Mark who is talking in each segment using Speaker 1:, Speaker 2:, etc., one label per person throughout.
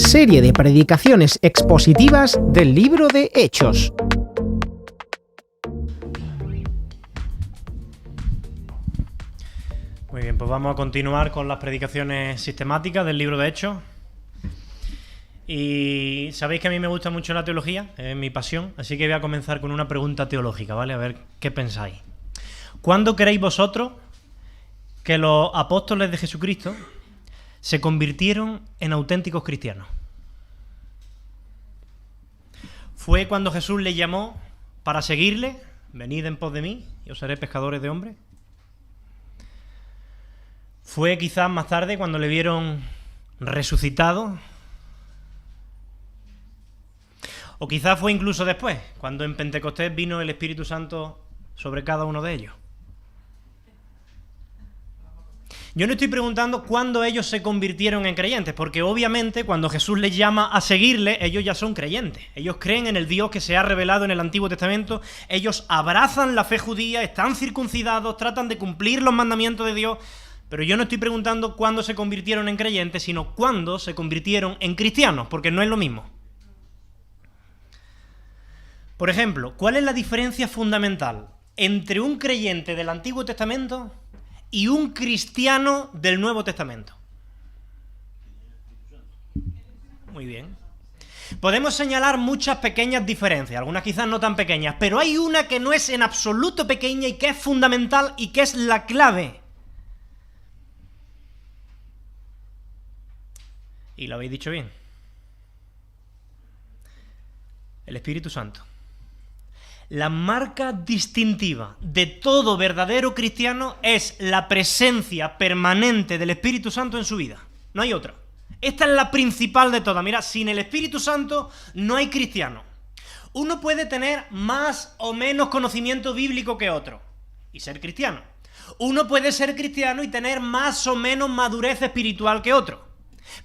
Speaker 1: serie de predicaciones expositivas del libro de Hechos.
Speaker 2: Muy bien, pues vamos a continuar con las predicaciones sistemáticas del libro de Hechos. Y sabéis que a mí me gusta mucho la teología, es mi pasión, así que voy a comenzar con una pregunta teológica, ¿vale? A ver qué pensáis. ¿Cuándo creéis vosotros que los apóstoles de Jesucristo se convirtieron en auténticos cristianos? ¿Fue cuando Jesús les llamó para seguirle? Venid en pos de mí y os haré pescadores de hombres. ¿Fue quizás más tarde cuando le vieron resucitado? ¿O quizás fue incluso después, cuando en Pentecostés vino el Espíritu Santo sobre cada uno de ellos? Yo no estoy preguntando cuándo ellos se convirtieron en creyentes, porque obviamente cuando Jesús les llama a seguirle, ellos ya son creyentes. Ellos creen en el Dios que se ha revelado en el Antiguo Testamento, ellos abrazan la fe judía, están circuncidados, tratan de cumplir los mandamientos de Dios, pero yo no estoy preguntando cuándo se convirtieron en creyentes, sino cuándo se convirtieron en cristianos, porque no es lo mismo. Por ejemplo, ¿cuál es la diferencia fundamental entre un creyente del Antiguo Testamento y un cristiano del Nuevo Testamento? Muy bien. Podemos señalar muchas pequeñas diferencias, algunas quizás no tan pequeñas, pero hay una que no es en absoluto pequeña y que es fundamental y que es la clave. Y lo habéis dicho bien. El Espíritu Santo. La marca distintiva de todo verdadero cristiano es la presencia permanente del Espíritu Santo en su vida. No hay otra. Esta es la principal de todas. Mira, sin el Espíritu Santo no hay cristiano. Uno puede tener más o menos conocimiento bíblico que otro y ser cristiano. Uno puede ser cristiano y tener más o menos madurez espiritual que otro.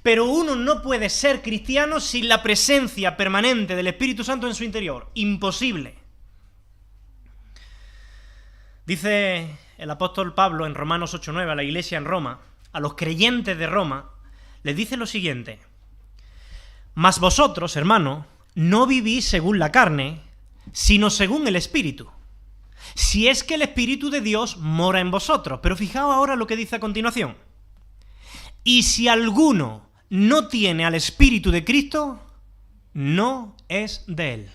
Speaker 2: Pero uno no puede ser cristiano sin la presencia permanente del Espíritu Santo en su interior. Imposible. Dice el apóstol Pablo en Romanos 8:9 a la iglesia en Roma, a los creyentes de Roma, les dice lo siguiente: mas vosotros, hermanos, no vivís según la carne, sino según el Espíritu, si es que el Espíritu de Dios mora en vosotros. Pero fijaos ahora lo que dice a continuación: y si alguno no tiene al Espíritu de Cristo, no es de él.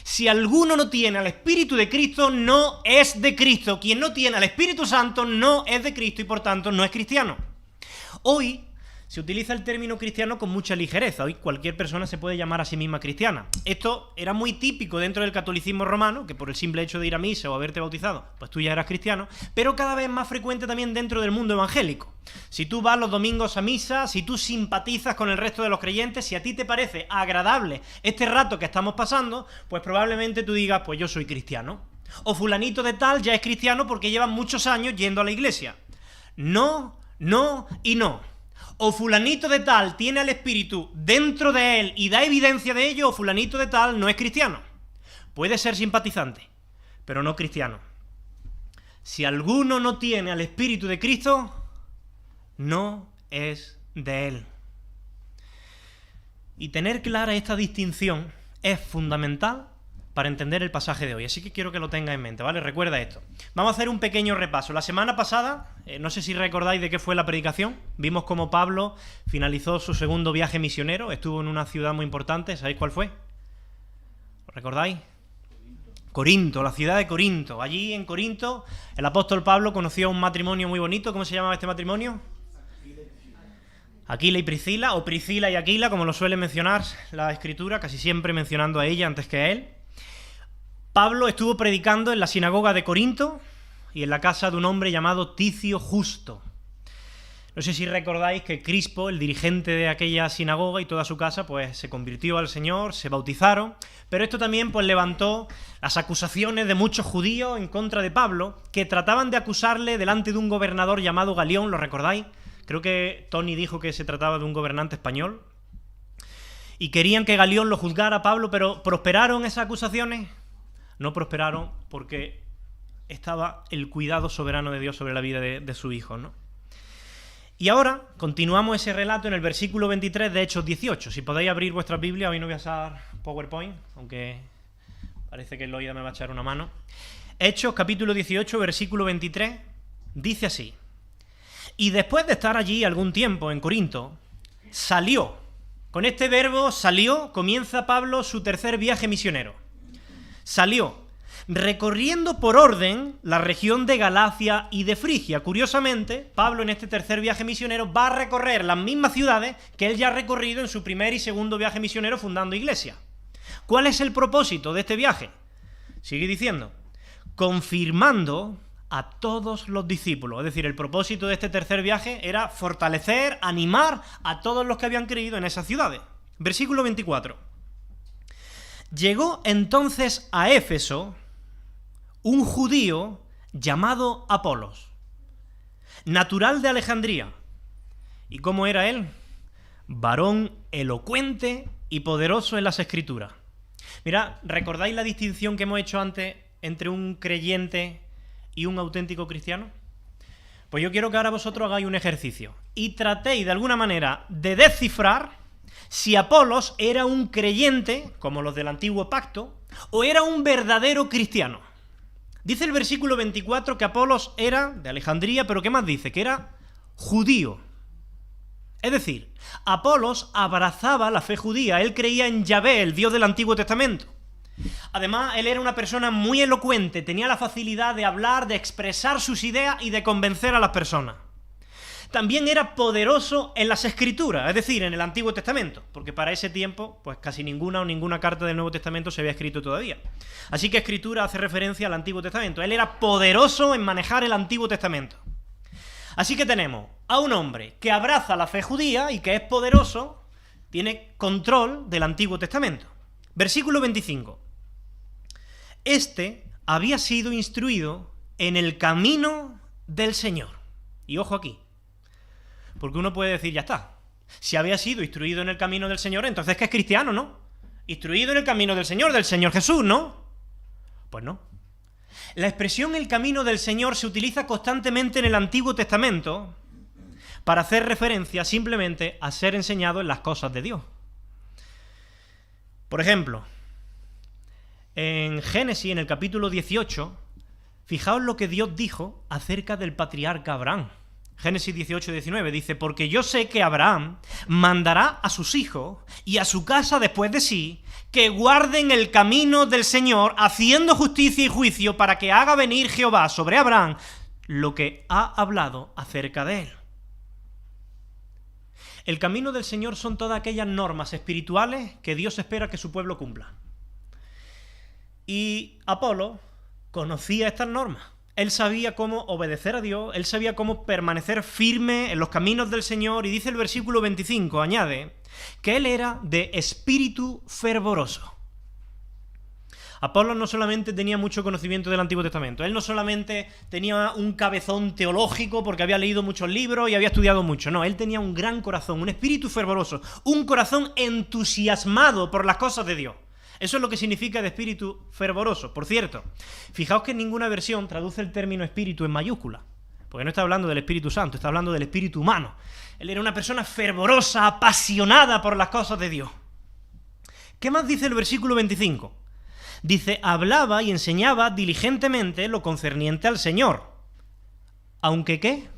Speaker 2: Si alguno no tiene al Espíritu de Cristo, no es de Cristo. Quien no tiene al Espíritu Santo no es de Cristo y por tanto no es cristiano. Hoy se utiliza el término cristiano con mucha ligereza. Hoy cualquier persona se puede llamar a sí misma cristiana. Esto era muy típico dentro del catolicismo romano, que por el simple hecho de ir a misa o haberte bautizado, pues tú ya eras cristiano, pero cada vez más frecuente también dentro del mundo evangélico. Si tú vas los domingos a misa, si tú simpatizas con el resto de los creyentes, si a ti te parece agradable este rato que estamos pasando, pues probablemente tú digas, pues yo soy cristiano. O fulanito de tal ya es cristiano porque lleva muchos años yendo a la iglesia. No, no y no. O fulanito de tal tiene al Espíritu dentro de él y da evidencia de ello, o fulanito de tal no es cristiano. Puede ser simpatizante, pero no cristiano. Si alguno no tiene al Espíritu de Cristo, no es de él. Y tener clara esta distinción es fundamental para entender el pasaje de hoy, así que quiero que lo tenga en mente, ¿vale? Recuerda esto. Vamos a hacer un pequeño repaso. La semana pasada, no sé si recordáis de qué fue la predicación, vimos cómo Pablo finalizó su segundo viaje misionero, estuvo en una ciudad muy importante, ¿sabéis cuál fue? ¿Lo recordáis? Corinto, la ciudad de Corinto. Allí en Corinto, el apóstol Pablo conoció un matrimonio muy bonito. ¿Cómo se llamaba este matrimonio? Aquila y Priscila, o Priscila y Aquila, como lo suele mencionar la Escritura, casi siempre mencionando a ella antes que a él. Pablo estuvo predicando en la sinagoga de Corinto y en la casa de un hombre llamado Ticio Justo. No sé si recordáis que Crispo, el dirigente de aquella sinagoga y toda su casa, pues se convirtió al Señor, se bautizaron, pero esto también pues levantó las acusaciones de muchos judíos en contra de Pablo, que trataban de acusarle delante de un gobernador llamado Galión, ¿lo recordáis? Creo que Tony dijo que se trataba de un gobernante español. Y querían que Galión lo juzgara a Pablo, pero ¿prosperaron esas acusaciones? No prosperaron porque estaba el cuidado soberano de Dios sobre la vida de su hijo, ¿no? Y ahora continuamos ese relato en el versículo 23 de Hechos 18. Si podéis abrir vuestra Biblia, hoy no voy a usar PowerPoint, aunque parece que Loida me va a echar una mano. Hechos capítulo 18, versículo 23, dice así: y después de estar allí algún tiempo en Corinto, salió. Con este verbo salió, comienza Pablo su tercer viaje misionero. Salió, recorriendo por orden la región de Galacia y de Frigia. Curiosamente, Pablo en este tercer viaje misionero va a recorrer las mismas ciudades que él ya ha recorrido en su primer y segundo viaje misionero fundando iglesia. ¿Cuál es el propósito de este viaje? Sigue diciendo: confirmando a todos los discípulos. Es decir, el propósito de este tercer viaje era fortalecer, animar a todos los que habían creído en esas ciudades. Versículo 24. Llegó entonces a Éfeso un judío llamado Apolos, natural de Alejandría. ¿Y cómo era él? Varón elocuente y poderoso en las Escrituras. Mirad, ¿recordáis la distinción que hemos hecho antes entre un creyente y un auténtico cristiano? Pues yo quiero que ahora vosotros hagáis un ejercicio y tratéis de alguna manera de descifrar si Apolos era un creyente, como los del Antiguo Pacto, o era un verdadero cristiano. Dice el versículo 24 que Apolos era de Alejandría, pero ¿qué más dice? Que era judío. Es decir, Apolos abrazaba la fe judía, él creía en Yahvé, el Dios del Antiguo Testamento. Además, él era una persona muy elocuente, tenía la facilidad de hablar, de expresar sus ideas y de convencer a las personas. También era poderoso en las Escrituras, es decir, en el Antiguo Testamento, porque para ese tiempo, pues casi ninguna carta del Nuevo Testamento se había escrito todavía. Así que Escritura hace referencia al Antiguo Testamento. Él era poderoso en manejar el Antiguo Testamento. Así que tenemos a un hombre que abraza la fe judía y que es poderoso, tiene control del Antiguo Testamento. Versículo 25. Este había sido instruido en el camino del Señor. Y ojo aquí, porque uno puede decir, ya está, si había sido instruido en el camino del Señor, entonces que es cristiano, ¿no? Instruido en el camino del Señor Jesús, ¿no? Pues no. La expresión el camino del Señor se utiliza constantemente en el Antiguo Testamento para hacer referencia simplemente a ser enseñado en las cosas de Dios. Por ejemplo, en Génesis, en el capítulo 18, fijaos lo que Dios dijo acerca del patriarca Abraham. Génesis 18, 19 dice: porque yo sé que Abraham mandará a sus hijos y a su casa después de sí que guarden el camino del Señor, haciendo justicia y juicio, para que haga venir Jehová sobre Abraham lo que ha hablado acerca de él. El camino del Señor son todas aquellas normas espirituales que Dios espera que su pueblo cumpla. Y Apolo conocía estas normas. Él sabía cómo obedecer a Dios, él sabía cómo permanecer firme en los caminos del Señor, y dice el versículo 25, añade, que él era de espíritu fervoroso. Apolo no solamente tenía mucho conocimiento del Antiguo Testamento, él no solamente tenía un cabezón teológico porque había leído muchos libros y había estudiado mucho, no, él tenía un gran corazón, un espíritu fervoroso, un corazón entusiasmado por las cosas de Dios. Eso es lo que significa de espíritu fervoroso. Por cierto, fijaos que en ninguna versión traduce el término espíritu en mayúscula, porque no está hablando del Espíritu Santo, está hablando del espíritu humano. Él era una persona fervorosa, apasionada por las cosas de Dios. ¿Qué más dice el versículo 25? Dice, hablaba y enseñaba diligentemente lo concerniente al Señor. ¿Aunque qué?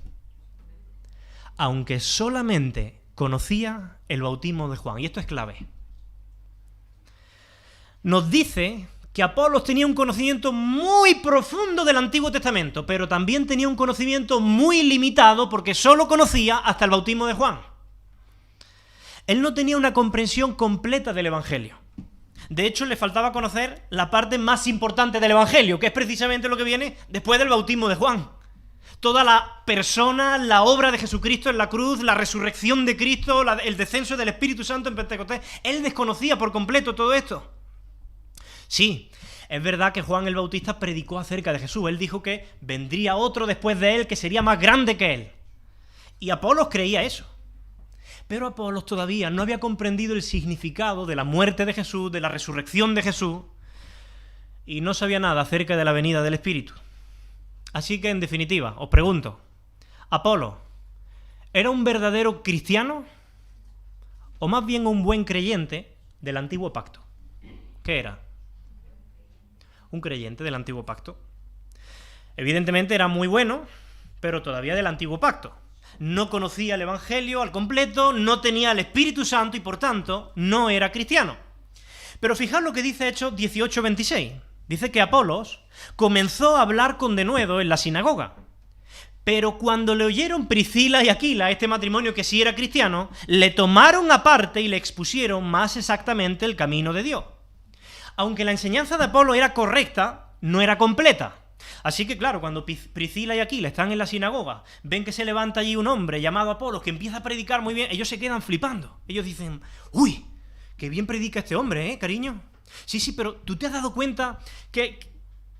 Speaker 2: Aunque solamente conocía el bautismo de Juan. Y esto es clave. Nos dice que Apolos tenía un conocimiento muy profundo del Antiguo Testamento, pero también tenía un conocimiento muy limitado porque solo conocía hasta el bautismo de Juan. Él no tenía una comprensión completa del Evangelio. De hecho, le faltaba conocer la parte más importante del Evangelio, que es precisamente lo que viene después del bautismo de Juan. Toda la persona, la obra de Jesucristo en la cruz, la resurrección de Cristo, el descenso del Espíritu Santo en Pentecostés. Él desconocía por completo todo esto. Sí, es verdad que Juan el Bautista predicó acerca de Jesús. Él dijo que vendría otro después de él que sería más grande que él. Y Apolos creía eso. Pero Apolos todavía no había comprendido el significado de la muerte de Jesús, de la resurrección de Jesús, y no sabía nada acerca de la venida del Espíritu. Así que, en definitiva, os pregunto, ¿Apolo ¿Era un verdadero cristiano o más bien un buen creyente del antiguo pacto? ¿Qué era? Un creyente del antiguo pacto. Evidentemente era muy bueno, pero todavía del antiguo pacto. No conocía el Evangelio al completo, no tenía el Espíritu Santo y por tanto no era cristiano. Pero fijaos lo que dice Hechos 18:26. Dice que Apolos comenzó a hablar con denuedo en la sinagoga. Pero cuando le oyeron Priscila y Aquila, este matrimonio que sí era cristiano, le tomaron aparte y le expusieron más exactamente el camino de Dios. Aunque la enseñanza de Apolo era correcta, no era completa. Así que claro, cuando Priscila y Aquila están en la sinagoga, ven que se levanta allí un hombre llamado Apolos que empieza a predicar muy bien, ellos se quedan flipando. Ellos dicen, ¡uy! ¡Qué bien predica este hombre, cariño! Sí, pero ¿tú te has dado cuenta que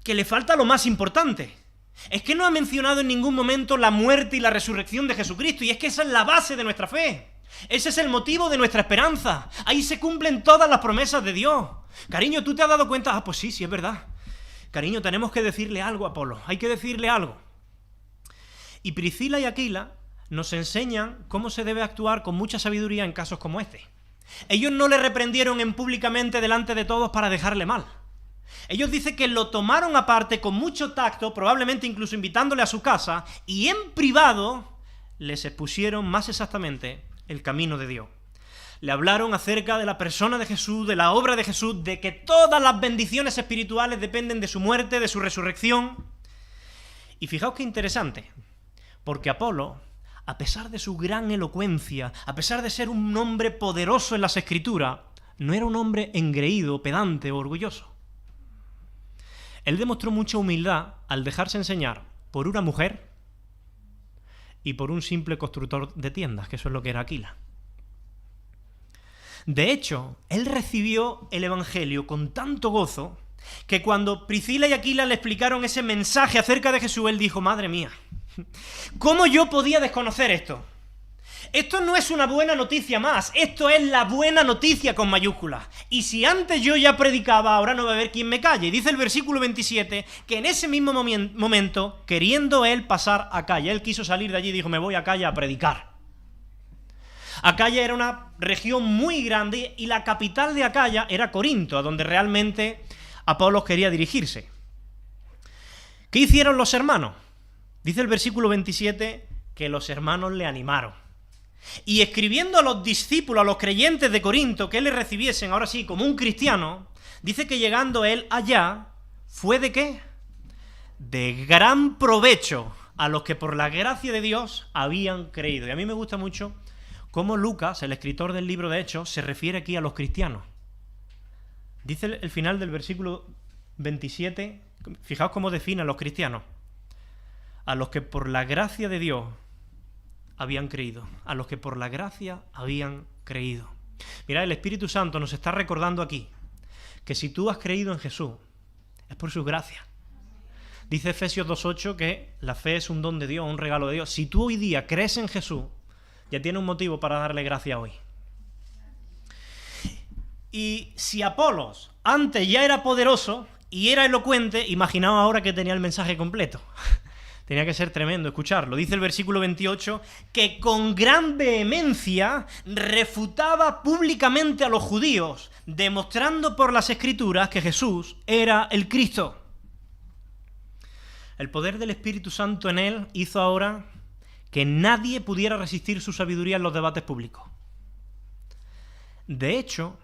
Speaker 2: le falta lo más importante? Es que no ha mencionado en ningún momento la muerte y la resurrección de Jesucristo, y es que esa es la base de nuestra fe. Ese es el motivo de nuestra esperanza. Ahí se cumplen todas las promesas de Dios. Cariño, ¿tú te has dado cuenta? Pues sí, es verdad. Cariño, tenemos que decirle algo a Apolo, hay que decirle algo. Y Priscila y Aquila nos enseñan cómo se debe actuar con mucha sabiduría en casos como este. Ellos no le reprendieron públicamente delante de todos para dejarle mal. Ellos dicen que lo tomaron aparte con mucho tacto, probablemente incluso invitándole a su casa, y en privado les expusieron más exactamente el camino de Dios. Le hablaron acerca de la persona de Jesús, de la obra de Jesús, de que todas las bendiciones espirituales dependen de su muerte, de su resurrección. Y fijaos qué interesante, porque Apolo, a pesar de su gran elocuencia, a pesar de ser un hombre poderoso en las Escrituras, no era un hombre engreído, pedante o orgulloso. Él demostró mucha humildad al dejarse enseñar por una mujer y por un simple constructor de tiendas, que eso es lo que era Aquila. De hecho, él recibió el Evangelio con tanto gozo que cuando Priscila y Aquila le explicaron ese mensaje acerca de Jesús, él dijo, madre mía, ¿cómo yo podía desconocer esto? Esto no es una buena noticia más, esto es la buena noticia con mayúsculas. Y si antes yo ya predicaba, ahora no va a haber quien me calle. Dice el versículo 27 que en ese mismo momento, queriendo él pasar a Acaya, él quiso salir de allí y dijo, me voy a Acaya a predicar. Acaya era una región muy grande y la capital de Acaya era Corinto, a donde realmente Apolos quería dirigirse. ¿Qué hicieron los hermanos? Dice el versículo 27 que los hermanos le animaron. Y escribiendo a los discípulos, a los creyentes de Corinto, que le recibiesen, ahora sí, como un cristiano, dice que llegando él allá, ¿fue de qué? De gran provecho a los que por la gracia de Dios habían creído. Y a mí me gusta mucho cómo Lucas, el escritor del libro de Hechos, se refiere aquí a los cristianos. Dice el final del versículo 27, fijaos cómo define a los cristianos. A los que por la gracia de Dios habían creído. A los que por la gracia habían creído. Mirad, el Espíritu Santo nos está recordando aquí que si tú has creído en Jesús, es por su gracia. Dice Efesios 2:8 que la fe es un don de Dios, un regalo de Dios. Si tú hoy día crees en Jesús, ya tienes un motivo para darle gracias hoy. Y si Apolos antes ya era poderoso y era elocuente, imaginaos ahora que tenía el mensaje completo. Tenía que ser tremendo escucharlo. Dice el versículo 28 que con gran vehemencia refutaba públicamente a los judíos, demostrando por las Escrituras que Jesús era el Cristo. El poder del Espíritu Santo en él hizo ahora que nadie pudiera resistir su sabiduría en los debates públicos. De hecho,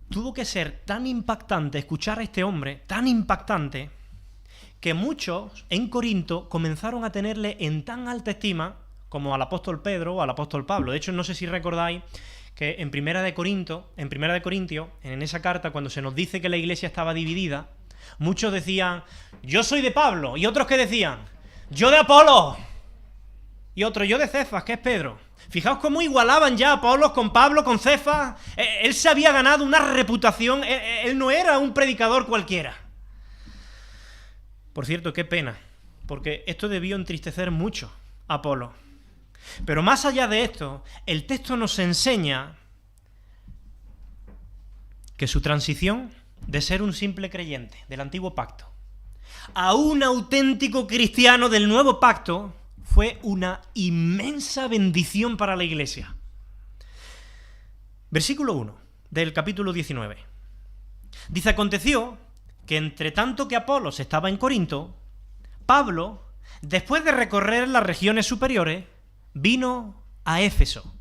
Speaker 2: tuvo que ser tan impactante escuchar a este hombre, tan impactante, que muchos en Corinto comenzaron a tenerle en tan alta estima como al apóstol Pedro o al apóstol Pablo. De hecho, no sé si recordáis que en Primera de Corintios, en esa carta, cuando se nos dice que la iglesia estaba dividida, muchos decían, yo soy de Pablo, y otros que decían, yo de Apolo, y otros, yo de Cefas, que es Pedro. Fijaos cómo igualaban ya a Apolo con Pablo, con Cefas. Él se había ganado una reputación, él no era un predicador cualquiera. Por cierto, qué pena, porque esto debió entristecer mucho a Apolo. Pero más allá de esto, el texto nos enseña que su transición de ser un simple creyente del antiguo pacto a un auténtico cristiano del nuevo pacto fue una inmensa bendición para la iglesia. Versículo 1 del capítulo 19. Dice: aconteció que entre tanto que Apolos estaba en Corinto, Pablo, después de recorrer las regiones superiores, vino a Éfeso.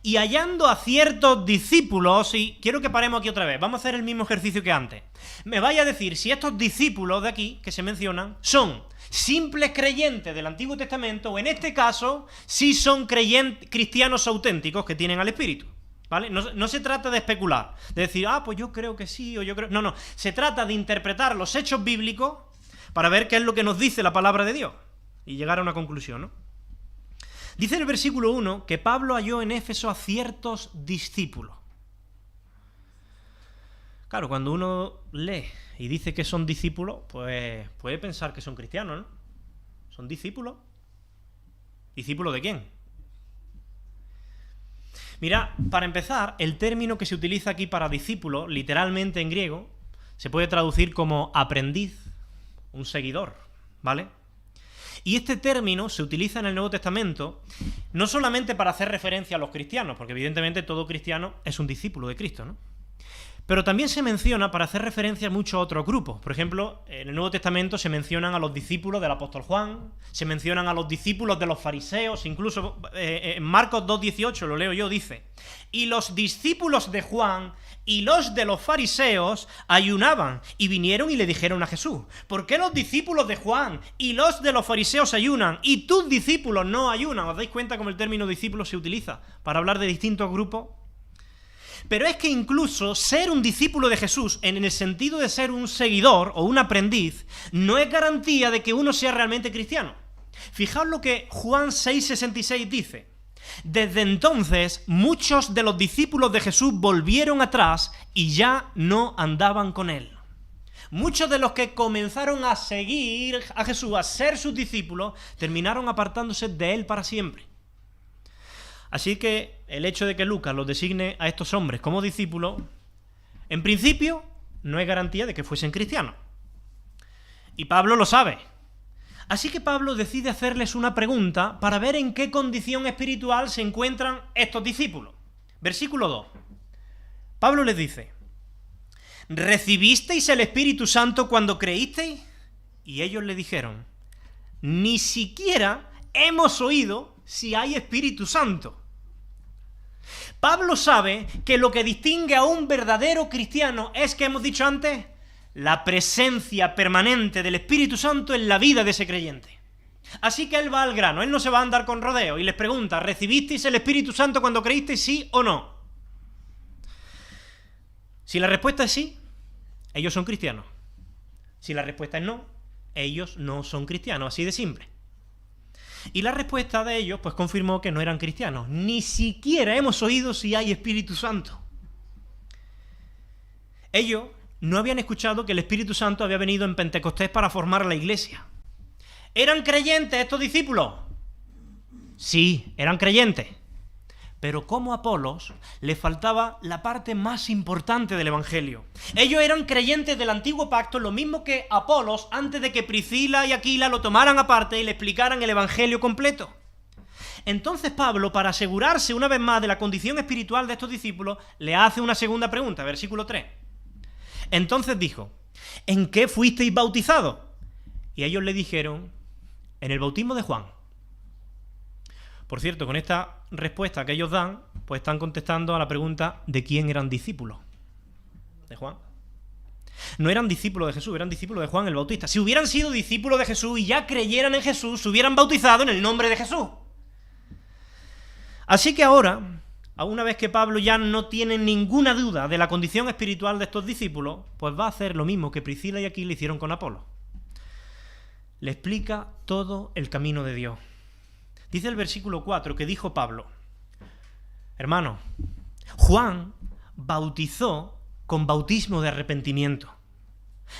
Speaker 2: Y hallando a ciertos discípulos, y quiero que paremos aquí otra vez, vamos a hacer el mismo ejercicio que antes. Me vaya a decir si estos discípulos de aquí, que se mencionan, son simples creyentes del Antiguo Testamento, o en este caso, si son cristianos auténticos que tienen al Espíritu. ¿Vale? No se trata de especular, de decir, pues yo creo que sí, o yo creo... No, se trata de interpretar los hechos bíblicos para ver qué es lo que nos dice la palabra de Dios y llegar a una conclusión, ¿no? Dice el versículo 1 que Pablo halló en Éfeso a ciertos discípulos. Claro, cuando uno lee y dice que son discípulos, pues puede pensar que son cristianos, ¿no? ¿Son discípulos? ¿Discípulos de quién? Mira, para empezar, el término que se utiliza aquí para discípulo, literalmente en griego, se puede traducir como aprendiz, un seguidor, ¿vale? Y este término se utiliza en el Nuevo Testamento no solamente para hacer referencia a los cristianos, porque evidentemente todo cristiano es un discípulo de Cristo, ¿no? Pero también se menciona para hacer referencia a muchos otros grupos. Por ejemplo, en el Nuevo Testamento se mencionan a los discípulos del apóstol Juan, se mencionan a los discípulos de los fariseos, incluso en Marcos 2:18, lo leo yo, dice: y los discípulos de Juan y los de los fariseos ayunaban y vinieron y le dijeron a Jesús: ¿por qué los discípulos de Juan y los de los fariseos ayunan y tus discípulos no ayunan? ¿Os dais cuenta cómo el término discípulo se utiliza para hablar de distintos grupos? Pero es que incluso ser un discípulo de Jesús, en el sentido de ser un seguidor o un aprendiz, no es garantía de que uno sea realmente cristiano. Fijaos lo que Juan 6:66 dice: desde entonces muchos de los discípulos de Jesús volvieron atrás y ya no andaban con él. Muchos de los que comenzaron a seguir a Jesús, a ser sus discípulos, terminaron apartándose de él para siempre. Así que el hecho de que Lucas los designe a estos hombres como discípulos, en principio, no es garantía de que fuesen cristianos. Y Pablo lo sabe. Así que Pablo decide hacerles una pregunta para ver en qué condición espiritual se encuentran estos discípulos. Versículo 2. Pablo les dice: ¿recibisteis el Espíritu Santo cuando creísteis? Y ellos le dijeron: ni siquiera hemos oído si hay Espíritu Santo. Pablo sabe que lo que distingue a un verdadero cristiano es, que hemos dicho antes, la presencia permanente del Espíritu Santo en la vida de ese creyente. Así que él va al grano, él no se va a andar con rodeo y les pregunta: ¿recibisteis el Espíritu Santo cuando creísteis, sí o no? Si la respuesta es sí, ellos son cristianos. Si la respuesta es no, ellos no son cristianos, así de simple. Y la respuesta de ellos pues confirmó que no eran cristianos. Ni siquiera hemos oído si hay Espíritu Santo. Ellos no habían escuchado que el Espíritu Santo había venido en Pentecostés para formar la iglesia. ¿Eran creyentes estos discípulos? Sí, eran creyentes. Pero como Apolos, les faltaba la parte más importante del Evangelio. Ellos eran creyentes del Antiguo Pacto, lo mismo que Apolos, antes de que Priscila y Aquila lo tomaran aparte y le explicaran el Evangelio completo. Entonces Pablo, para asegurarse una vez más de la condición espiritual de estos discípulos, le hace una segunda pregunta, versículo 3. Entonces dijo: ¿en qué fuisteis bautizados? Y ellos le dijeron: en el bautismo de Juan. Por cierto, con esta respuesta que ellos dan, pues están contestando a la pregunta de quién eran discípulos. ¿De Juan? No eran discípulos de Jesús, eran discípulos de Juan el Bautista. Si hubieran sido discípulos de Jesús y ya creyeran en Jesús, se hubieran bautizado en el nombre de Jesús. Así que ahora, una vez que Pablo ya no tiene ninguna duda de la condición espiritual de estos discípulos, pues va a hacer lo mismo que Priscila y Aquila hicieron con Apolo. Le explica todo el camino de Dios. Dice el versículo 4 que dijo Pablo: hermano, Juan bautizó con bautismo de arrepentimiento,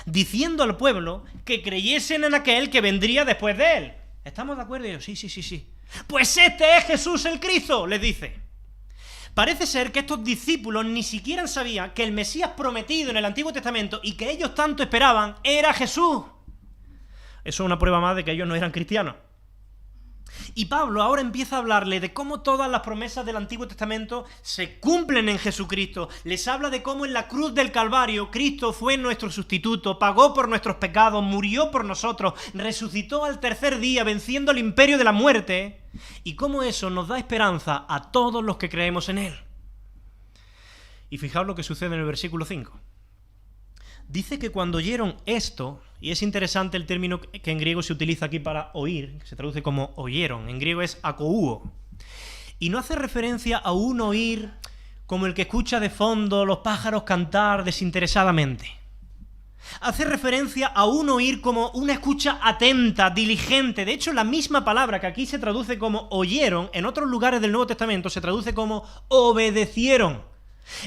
Speaker 2: diciendo al pueblo que creyesen en aquel que vendría después de él. ¿Estamos de acuerdo? Y yo, sí. Pues este es Jesús el Cristo, les dice. Parece ser que estos discípulos ni siquiera sabían que el Mesías prometido en el Antiguo Testamento y que ellos tanto esperaban era Jesús. Eso es una prueba más de que ellos no eran cristianos. Y Pablo ahora empieza a hablarle de cómo todas las promesas del Antiguo Testamento se cumplen en Jesucristo. Les habla de cómo en la cruz del Calvario Cristo fue nuestro sustituto, pagó por nuestros pecados, murió por nosotros, resucitó al tercer día venciendo el imperio de la muerte, y cómo eso nos da esperanza a todos los que creemos en Él. Y fijaos lo que sucede en el versículo 5. Dice que cuando oyeron esto, y es interesante el término que en griego se utiliza aquí para oír, que se traduce como oyeron, en griego es akouo, y no hace referencia a un oír como el que escucha de fondo los pájaros cantar desinteresadamente. Hace referencia a un oír como una escucha atenta, diligente. De hecho, la misma palabra que aquí se traduce como oyeron, en otros lugares del Nuevo Testamento se traduce como obedecieron.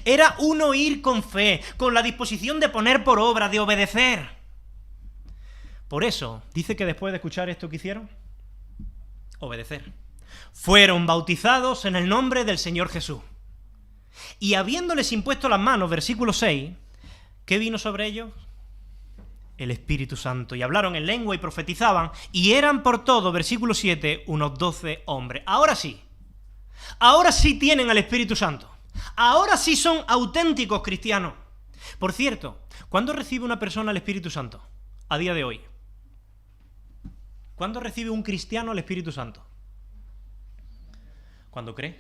Speaker 2: Era un oír con fe, con la disposición de poner por obra, de obedecer. Por eso, dice que después de escuchar esto, ¿qué hicieron? Obedecer. Fueron bautizados en el nombre del Señor Jesús. Y habiéndoles impuesto las manos, versículo 6, ¿qué vino sobre ellos? El Espíritu Santo. Y hablaron en lengua y profetizaban, y eran por todo, versículo 7, unos 12 hombres. Ahora sí tienen al Espíritu Santo. Ahora sí son auténticos cristianos. Por cierto, ¿cuándo recibe una persona el Espíritu Santo? A día de hoy. ¿Cuándo recibe un cristiano el Espíritu Santo? Cuando cree.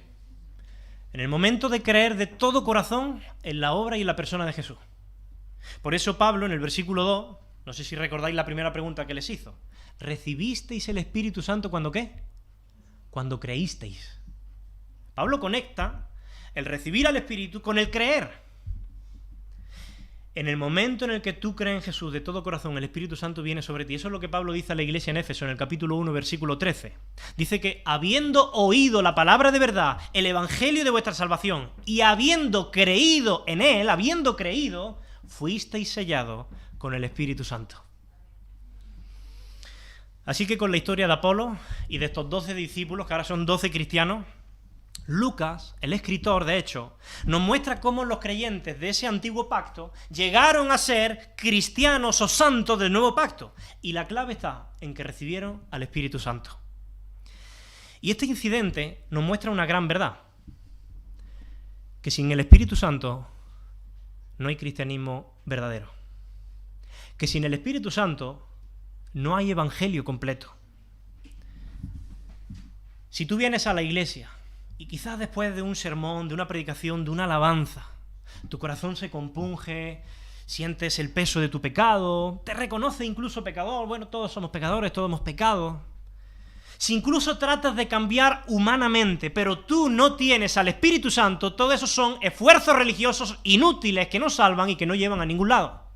Speaker 2: En el momento de creer de todo corazón en la obra y en la persona de Jesús. Por eso Pablo, en el versículo 2, no sé si recordáis la primera pregunta que les hizo. ¿Recibisteis el Espíritu Santo cuando qué? Cuando creísteis. Pablo conecta el recibir al Espíritu con el creer. En el momento en el que tú crees en Jesús de todo corazón, el Espíritu Santo viene sobre ti. Eso es lo que Pablo dice a la iglesia en Éfeso, en el capítulo 1, versículo 13. Dice que habiendo oído la palabra de verdad, el evangelio de vuestra salvación, y habiendo creído en él, fuisteis sellados con el Espíritu Santo. Así que con la historia de Apolo y de estos 12 discípulos, que ahora son 12 cristianos, Lucas, el escritor, de hecho, nos muestra cómo los creyentes de ese antiguo pacto llegaron a ser cristianos o santos del nuevo pacto. Y la clave está en que recibieron al Espíritu Santo. Y este incidente nos muestra una gran verdad. Que sin el Espíritu Santo no hay cristianismo verdadero. Que sin el Espíritu Santo no hay evangelio completo. Si tú vienes a la iglesia y quizás después de un sermón, de una predicación, de una alabanza, tu corazón se compunge, sientes el peso de tu pecado, te reconoce incluso pecador, bueno, todos somos pecadores, todos hemos pecado. Si incluso tratas de cambiar humanamente, pero tú no tienes al Espíritu Santo, todo eso son esfuerzos religiosos inútiles que no salvan y que no llevan a ningún lado.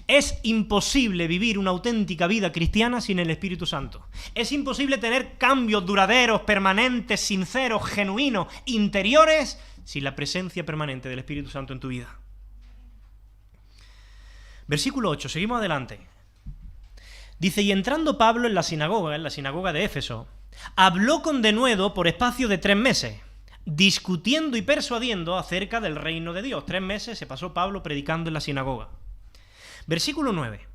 Speaker 2: Es imposible vivir una auténtica vida cristiana sin el Espíritu Santo. Es imposible tener cambios duraderos, permanentes, sinceros, genuinos, interiores, sin la presencia permanente del Espíritu Santo en tu vida. Versículo 8, seguimos adelante. Dice, y entrando Pablo en la sinagoga de Éfeso, habló con denuedo por espacio de 3 meses, discutiendo y persuadiendo acerca del reino de Dios. 3 meses se pasó Pablo predicando en la sinagoga. Versículo 9.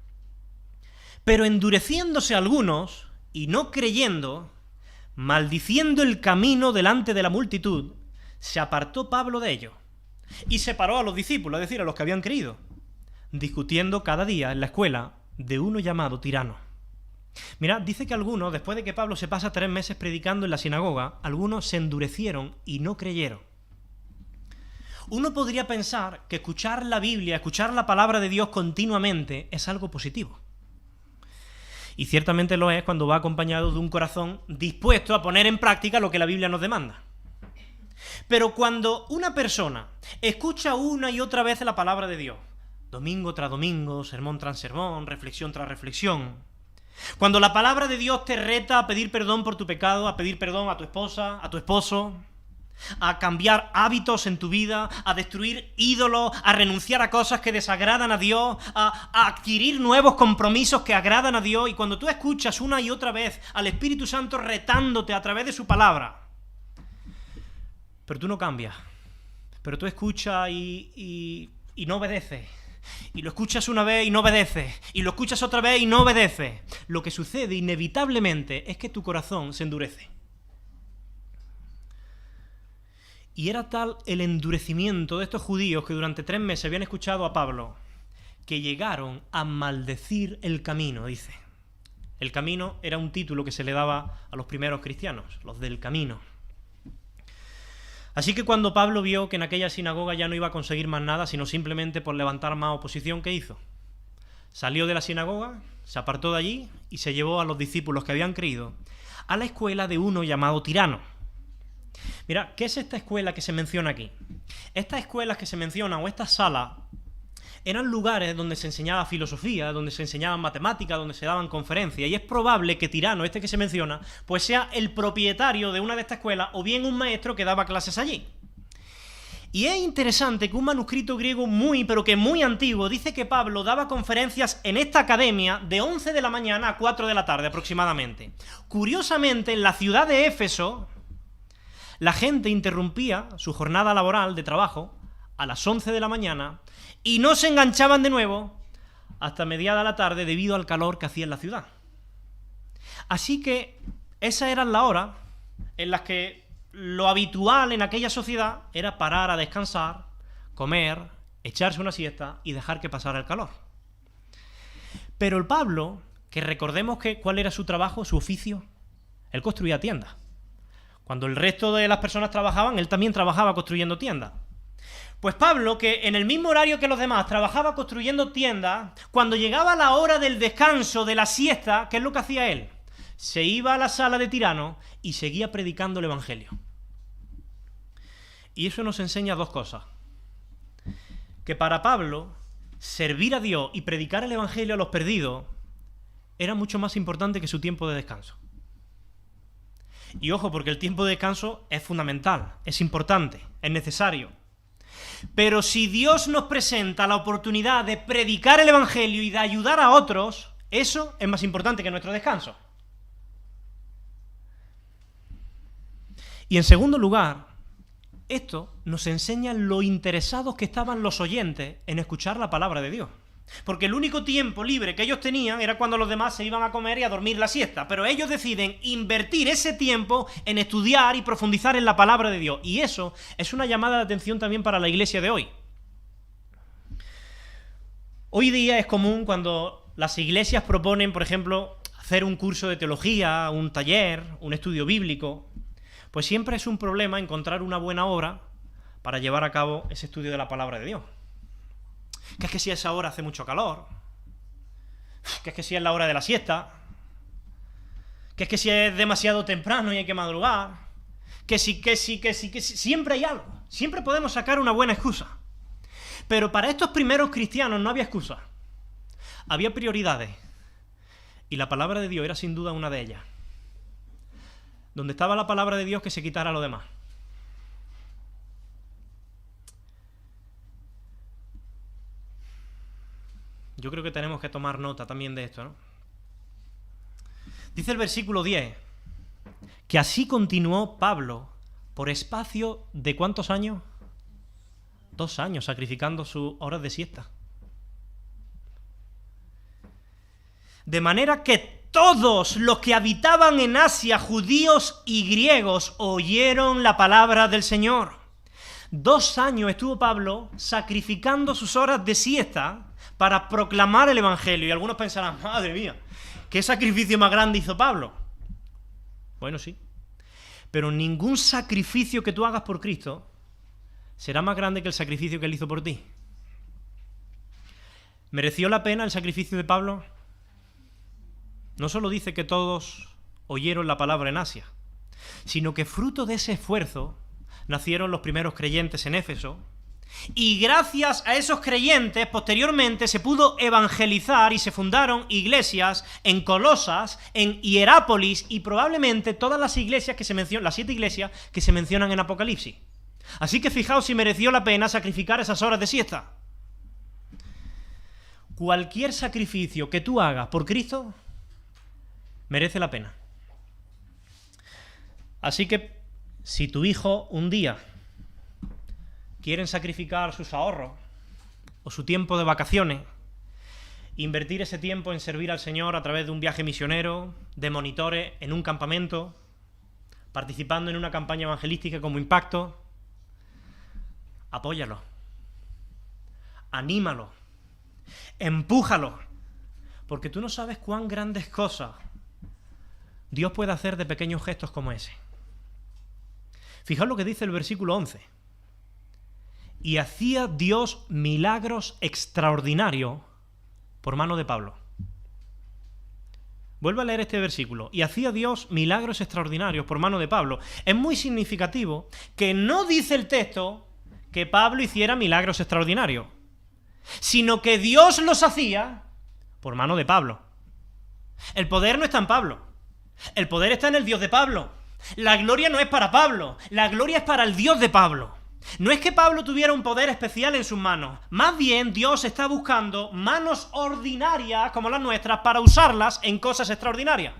Speaker 2: Pero endureciéndose algunos, y no creyendo, maldiciendo el camino delante de la multitud, se apartó Pablo de ellos, y separó a los discípulos, es decir, a los que habían creído, discutiendo cada día en la escuela de uno llamado Tirano. Mirad, dice que algunos, después de que Pablo se pasa 3 meses predicando en la sinagoga, algunos se endurecieron y no creyeron. Uno podría pensar que escuchar la Biblia, escuchar la palabra de Dios continuamente es algo positivo. Y ciertamente lo es cuando va acompañado de un corazón dispuesto a poner en práctica lo que la Biblia nos demanda. Pero cuando una persona escucha una y otra vez la palabra de Dios, domingo tras domingo, sermón tras sermón, reflexión tras reflexión, cuando la palabra de Dios te reta a pedir perdón por tu pecado, a pedir perdón a tu esposa, a tu esposo, a cambiar hábitos en tu vida, a destruir ídolos, a renunciar a cosas que desagradan a Dios, a adquirir nuevos compromisos que agradan a Dios, y cuando tú escuchas una y otra vez al Espíritu Santo retándote a través de su palabra, pero tú no cambias, pero tú escuchas y no obedeces, y lo escuchas una vez y no obedeces, y lo escuchas otra vez y no obedeces, lo que sucede inevitablemente es que tu corazón se endurece. Y era tal el endurecimiento de estos judíos que durante 3 meses habían escuchado a Pablo, que llegaron a maldecir el camino, dice. El camino era un título que se le daba a los primeros cristianos, los del camino. Así que cuando Pablo vio que en aquella sinagoga ya no iba a conseguir más nada, sino simplemente por levantar más oposición, ¿qué hizo? Salió de la sinagoga, se apartó de allí y se llevó a los discípulos que habían creído a la escuela de uno llamado Tirano. Mira, ¿qué es esta escuela que se menciona aquí? Estas escuelas que se mencionan, o estas salas, eran lugares donde se enseñaba filosofía, donde se enseñaban matemáticas, donde se daban conferencias, y es probable que Tirano, este que se menciona, pues sea el propietario de una de estas escuelas, o bien un maestro que daba clases allí. Y es interesante que un manuscrito griego pero que muy antiguo, dice que Pablo daba conferencias en esta academia de 11 de la mañana a 4 de la tarde aproximadamente. Curiosamente, en la ciudad de Éfeso, la gente interrumpía su jornada laboral de trabajo a las 11 de la mañana y no se enganchaban de nuevo hasta mediada la tarde debido al calor que hacía en la ciudad. Así que esas eran las horas en las que lo habitual en aquella sociedad era parar a descansar, comer, echarse una siesta y dejar que pasara el calor. Pero el Pablo, que recordemos cuál era su trabajo, su oficio, él construía tiendas. Cuando el resto de las personas trabajaban, él también trabajaba construyendo tiendas. Pues Pablo, que en el mismo horario que los demás trabajaba construyendo tiendas, cuando llegaba la hora del descanso, de la siesta, ¿qué es lo que hacía él? Se iba a la sala de Tirano y seguía predicando el Evangelio. Y eso nos enseña 2 cosas. Que para Pablo, servir a Dios y predicar el Evangelio a los perdidos era mucho más importante que su tiempo de descanso. Y ojo, porque el tiempo de descanso es fundamental, es importante, es necesario. Pero si Dios nos presenta la oportunidad de predicar el Evangelio y de ayudar a otros, eso es más importante que nuestro descanso. Y en segundo lugar, esto nos enseña lo interesados que estaban los oyentes en escuchar la palabra de Dios. Porque el único tiempo libre que ellos tenían era cuando los demás se iban a comer y a dormir la siesta, pero ellos deciden invertir ese tiempo en estudiar y profundizar en la palabra de Dios, y eso es una llamada de atención también para la iglesia de hoy. Hoy día es común cuando las iglesias proponen, por ejemplo, hacer un curso de teología, un taller, un estudio bíblico, pues siempre es un problema encontrar una buena hora para llevar a cabo ese estudio de la palabra de Dios. Que es que si a esa hora hace mucho calor, que es que si es la hora de la siesta, que es que si es demasiado temprano y hay que madrugar, que siempre hay algo, siempre podemos sacar una buena excusa. Pero para estos primeros cristianos no había excusa, había prioridades, y la palabra de Dios era sin duda una de ellas. Donde estaba la palabra de Dios, que se quitara lo demás. Yo creo que tenemos que tomar nota también de esto, ¿no? Dice el versículo 10, que así continuó Pablo por espacio de ¿cuántos años? 2 años, sacrificando sus horas de siesta. De manera que todos los que habitaban en Asia, judíos y griegos, oyeron la palabra del Señor. 2 años estuvo Pablo sacrificando sus horas de siesta para proclamar el Evangelio. Y algunos pensarán, madre mía, ¿qué sacrificio más grande hizo Pablo? Bueno, sí. Pero ningún sacrificio que tú hagas por Cristo será más grande que el sacrificio que Él hizo por ti. ¿Mereció la pena el sacrificio de Pablo? No solo dice que todos oyeron la palabra en Asia, sino que fruto de ese esfuerzo nacieron los primeros creyentes en Éfeso, y gracias a esos creyentes posteriormente se pudo evangelizar y se fundaron iglesias en Colosas, en Hierápolis y probablemente todas las iglesias que se mencionan, las 7 iglesias que se mencionan en Apocalipsis. Así que fijaos si mereció la pena sacrificar esas horas de siesta. Cualquier sacrificio que tú hagas por Cristo merece la pena. Así que si tu hijo un día quieren sacrificar sus ahorros o su tiempo de vacaciones, invertir ese tiempo en servir al Señor a través de un viaje misionero, de monitores en un campamento, participando en una campaña evangelística como Impacto, apóyalo, anímalo, empújalo, porque tú no sabes cuán grandes cosas Dios puede hacer de pequeños gestos como ese. Fijaos lo que dice el versículo 11. Y hacía Dios milagros extraordinarios por mano de Pablo. Vuelvo a leer este versículo. Y hacía Dios milagros extraordinarios por mano de Pablo. Es muy significativo que no dice el texto que Pablo hiciera milagros extraordinarios, sino que Dios los hacía por mano de Pablo. El poder no está en Pablo. El poder está en el Dios de Pablo. La gloria no es para Pablo. La gloria es para el Dios de Pablo. No es que Pablo tuviera un poder especial en sus manos. Más bien, Dios está buscando manos ordinarias como las nuestras para usarlas en cosas extraordinarias.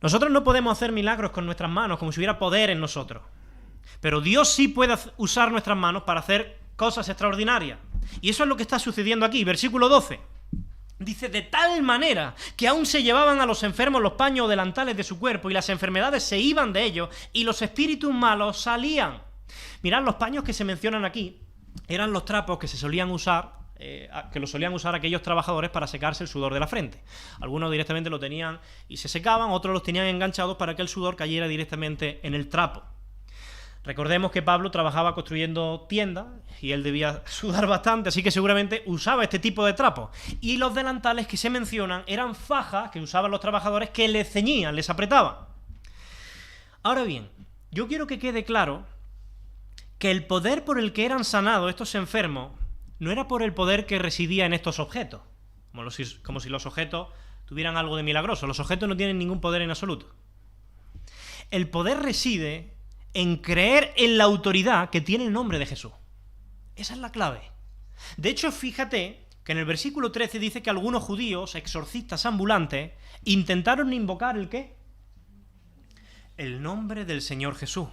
Speaker 2: Nosotros no podemos hacer milagros con nuestras manos como si hubiera poder en nosotros. Pero Dios sí puede usar nuestras manos para hacer cosas extraordinarias. Y eso es lo que está sucediendo aquí. Versículo 12. Dice, de tal manera que aún se llevaban a los enfermos los paños o delantales de su cuerpo y las enfermedades se iban de ellos y los espíritus malos salían. Mirad, los paños que se mencionan aquí eran los trapos que se solían usar, que los solían usar aquellos trabajadores para secarse el sudor de la frente. Algunos directamente lo tenían y se secaban, otros los tenían enganchados para que el sudor cayera directamente en el trapo. Recordemos que Pablo trabajaba construyendo tiendas y él debía sudar bastante, así que seguramente usaba este tipo de trapos. Y los delantales que se mencionan eran fajas que usaban los trabajadores que les ceñían, les apretaban. Ahora bien, yo quiero que quede claro que el poder por el que eran sanados estos enfermos no era por el poder que residía en estos objetos, como si los objetos tuvieran algo de milagroso. Los objetos no tienen ningún poder en absoluto. El poder reside en creer en la autoridad que tiene el nombre de Jesús. Esa es la clave. De hecho, fíjate que en el versículo 13 dice que algunos judíos, exorcistas ambulantes, intentaron invocar ¿el qué? El nombre del Señor Jesús.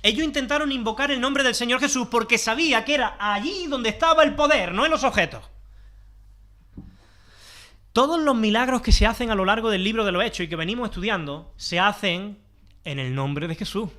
Speaker 2: Ellos intentaron invocar el nombre del Señor Jesús porque sabía que era allí donde estaba el poder, no en los objetos. Todos los milagros que se hacen a lo largo del libro de los Hechos y que venimos estudiando, se hacen en el nombre de Jesús.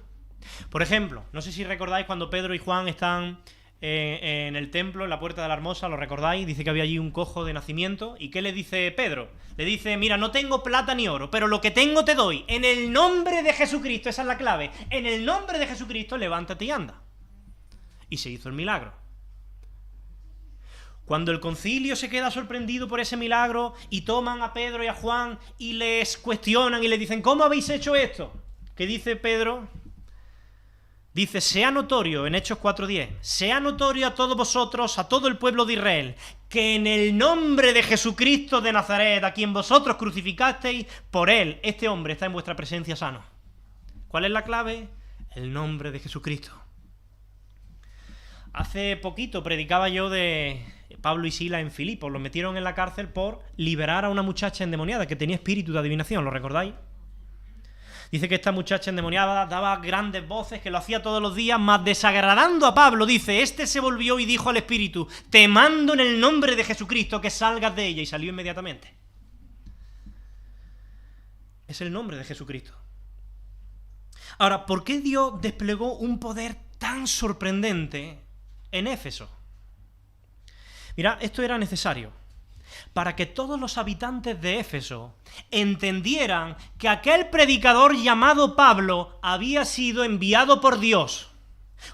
Speaker 2: Por ejemplo, no sé si recordáis cuando Pedro y Juan están en el templo, en la puerta de la Hermosa, ¿lo recordáis? Dice que había allí un cojo de nacimiento. ¿Y qué le dice Pedro? Le dice, mira, no tengo plata ni oro, pero lo que tengo te doy. En el nombre de Jesucristo, esa es la clave. En el nombre de Jesucristo, levántate y anda. Y se hizo el milagro. Cuando el concilio se queda sorprendido por ese milagro y toman a Pedro y a Juan y les cuestionan y les dicen, ¿cómo habéis hecho esto? ¿Qué dice Pedro? Dice, sea notorio, en Hechos 4:10, sea notorio a todos vosotros, a todo el pueblo de Israel, que en el nombre de Jesucristo de Nazaret, a quien vosotros crucificasteis, por él, este hombre está en vuestra presencia sano. ¿Cuál es la clave? El nombre de Jesucristo. Hace poquito predicaba yo de Pablo y Silas en Filipos. Los metieron en la cárcel por liberar a una muchacha endemoniada que tenía espíritu de adivinación, ¿lo recordáis? Dice que esta muchacha endemoniada daba grandes voces, que lo hacía todos los días, mas desagradando a Pablo, dice, este se volvió y dijo al espíritu, te mando en el nombre de Jesucristo que salgas de ella, y salió inmediatamente. Es el nombre de Jesucristo. Ahora, ¿por qué Dios desplegó un poder tan sorprendente en Éfeso? Mira, esto era necesario para que todos los habitantes de Éfeso entendieran que aquel predicador llamado Pablo había sido enviado por Dios,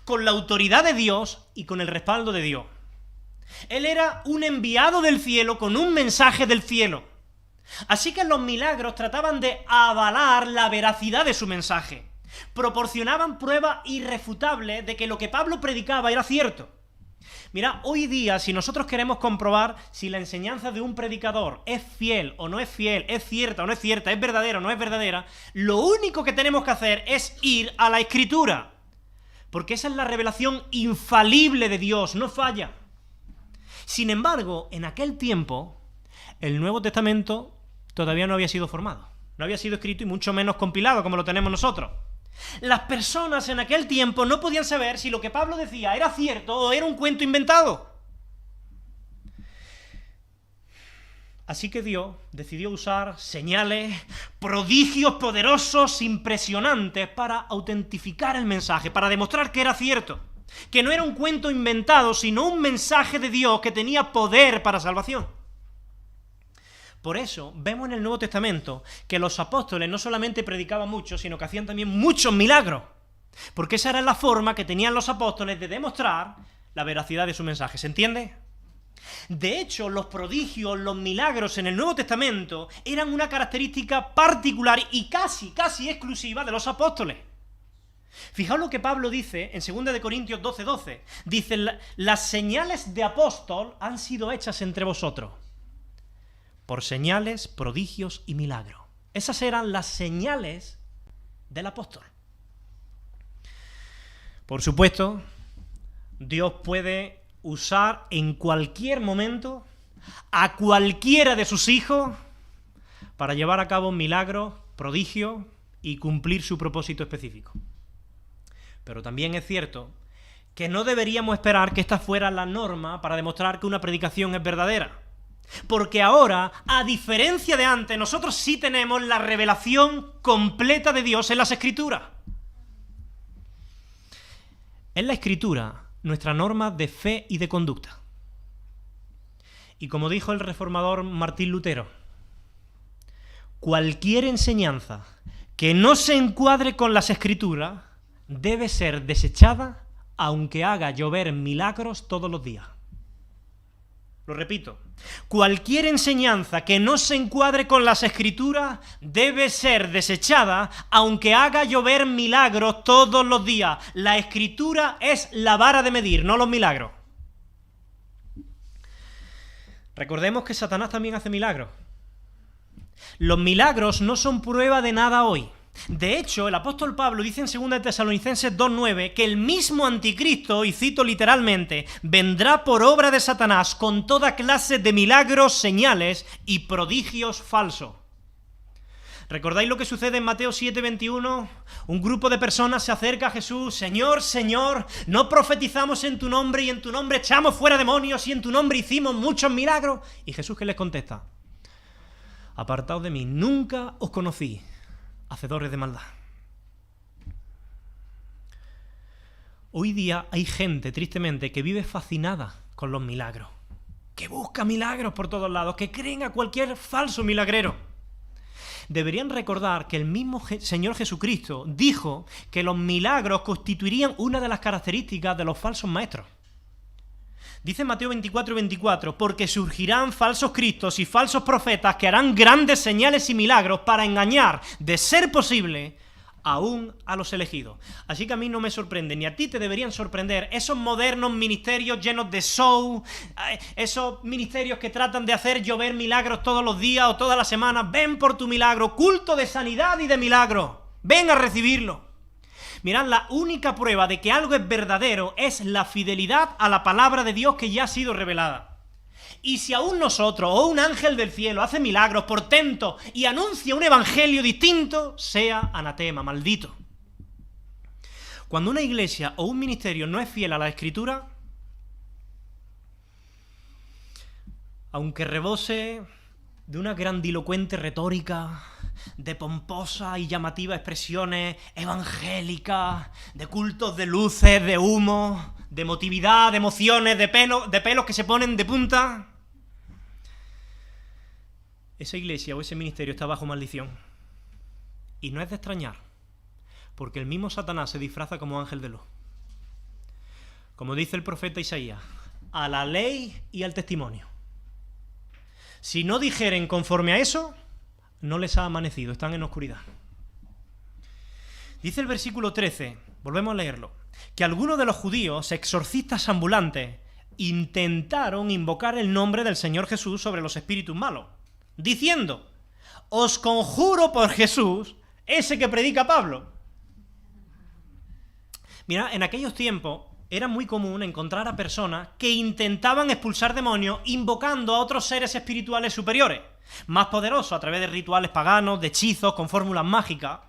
Speaker 2: con la autoridad de Dios y con el respaldo de Dios. Él era un enviado del cielo con un mensaje del cielo. Así que los milagros trataban de avalar la veracidad de su mensaje. Proporcionaban pruebas irrefutables de que lo que Pablo predicaba era cierto. Mira, hoy día, si nosotros queremos comprobar si la enseñanza de un predicador es fiel o no es fiel, es cierta o no es cierta, es verdadera o no es verdadera, lo único que tenemos que hacer es ir a la Escritura. Porque esa es la revelación infalible de Dios, no falla. Sin embargo, en aquel tiempo, el Nuevo Testamento todavía no había sido formado. No había sido escrito y mucho menos compilado como lo tenemos nosotros. Las personas en aquel tiempo no podían saber si lo que Pablo decía era cierto o era un cuento inventado. Así que Dios decidió usar señales, prodigios poderosos, impresionantes, para autentificar el mensaje, para demostrar que era cierto, que no era un cuento inventado, sino un mensaje de Dios que tenía poder para salvación. Por eso vemos en el Nuevo Testamento que los apóstoles no solamente predicaban mucho, sino que hacían también muchos milagros, porque esa era la forma que tenían los apóstoles de demostrar la veracidad de su mensaje. ¿Se entiende? De hecho, los prodigios, los milagros en el Nuevo Testamento eran una característica particular y casi exclusiva de los apóstoles. Fijaos lo que Pablo dice en 2 Corintios 12:12. Dice, las señales de apóstol han sido hechas entre vosotros por señales, prodigios y milagros. Esas eran las señales del apóstol. Por supuesto, Dios puede usar en cualquier momento a cualquiera de sus hijos para llevar a cabo milagros, prodigios y cumplir su propósito específico. Pero también es cierto que no deberíamos esperar que esta fuera la norma para demostrar que una predicación es verdadera. Porque ahora, a diferencia de antes, nosotros sí tenemos la revelación completa de Dios en las Escrituras. En la Escritura, nuestra norma de fe y de conducta. Y como dijo el reformador Martín Lutero, cualquier enseñanza que no se encuadre con las Escrituras debe ser desechada aunque haga llover milagros todos los días. Lo repito, cualquier enseñanza que no se encuadre con las Escrituras debe ser desechada aunque haga llover milagros todos los días. La Escritura es la vara de medir, no los milagros. Recordemos que Satanás también hace milagros. Los milagros no son prueba de nada hoy. De hecho, el apóstol Pablo dice en 2 Tesalonicenses 2:9 que el mismo anticristo, y cito literalmente, vendrá por obra de Satanás con toda clase de milagros, señales y prodigios falsos. ¿Recordáis lo que sucede en Mateo 7:21? Un grupo de personas se acerca a Jesús. Señor, Señor, ¿no profetizamos en tu nombre y en tu nombre echamos fuera demonios y en tu nombre hicimos muchos milagros? Y Jesús, ¿qué les contesta? Apartaos de mí, nunca os conocí, hacedores de maldad. Hoy día hay gente, tristemente, que vive fascinada con los milagros, que busca milagros por todos lados, que creen a cualquier falso milagrero. Deberían recordar que el mismo Señor Jesucristo dijo que los milagros constituirían una de las características de los falsos maestros. Dice Mateo 24:24, porque surgirán falsos cristos y falsos profetas que harán grandes señales y milagros para engañar, de ser posible, aún a los elegidos. Así que a mí no me sorprende, ni a ti te deberían sorprender esos modernos ministerios llenos de show, esos ministerios que tratan de hacer llover milagros todos los días o todas las semanas. Ven por tu milagro, culto de sanidad y de milagro. Ven a recibirlo. Mirad, la única prueba de que algo es verdadero es la fidelidad a la palabra de Dios que ya ha sido revelada. Y si aún nosotros o un ángel del cielo hace milagros, portentos y anuncia un evangelio distinto, sea anatema, maldito. Cuando una iglesia o un ministerio no es fiel a la Escritura, aunque rebose de una grandilocuente retórica, de pomposas y llamativas expresiones evangélicas, de cultos de luces, de humo, de emotividad, de emociones, de pelos que se ponen de punta, esa iglesia o ese ministerio está bajo maldición. Y no es de extrañar, porque el mismo Satanás se disfraza como ángel de luz. Como dice el profeta Isaías, a la ley y al testimonio. Si no dijeren conforme a eso, no les ha amanecido, están en oscuridad. Dice el versículo 13, volvemos a leerlo, que algunos de los judíos, exorcistas ambulantes, intentaron invocar el nombre del Señor Jesús sobre los espíritus malos, diciendo, os conjuro por Jesús, ese que predica Pablo. Mira, en aquellos tiempos era muy común encontrar a personas que intentaban expulsar demonios invocando a otros seres espirituales superiores, más poderosos a través de rituales paganos, de hechizos, con fórmulas mágicas.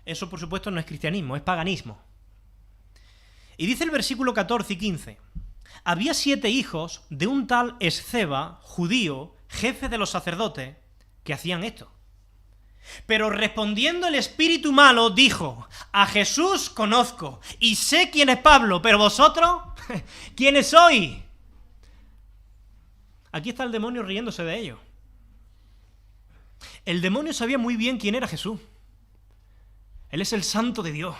Speaker 2: Eso, por supuesto, no es cristianismo, es paganismo. Y dice el versículo 14 y 15, había 7 hijos de un tal Esceva, judío, jefe de los sacerdotes, que hacían esto. Pero respondiendo el espíritu malo, dijo, a Jesús conozco, y sé quién es Pablo, pero vosotros, ¿quiénes sois? Aquí está el demonio riéndose de ellos. El demonio sabía muy bien quién era Jesús. Él es el Santo de Dios.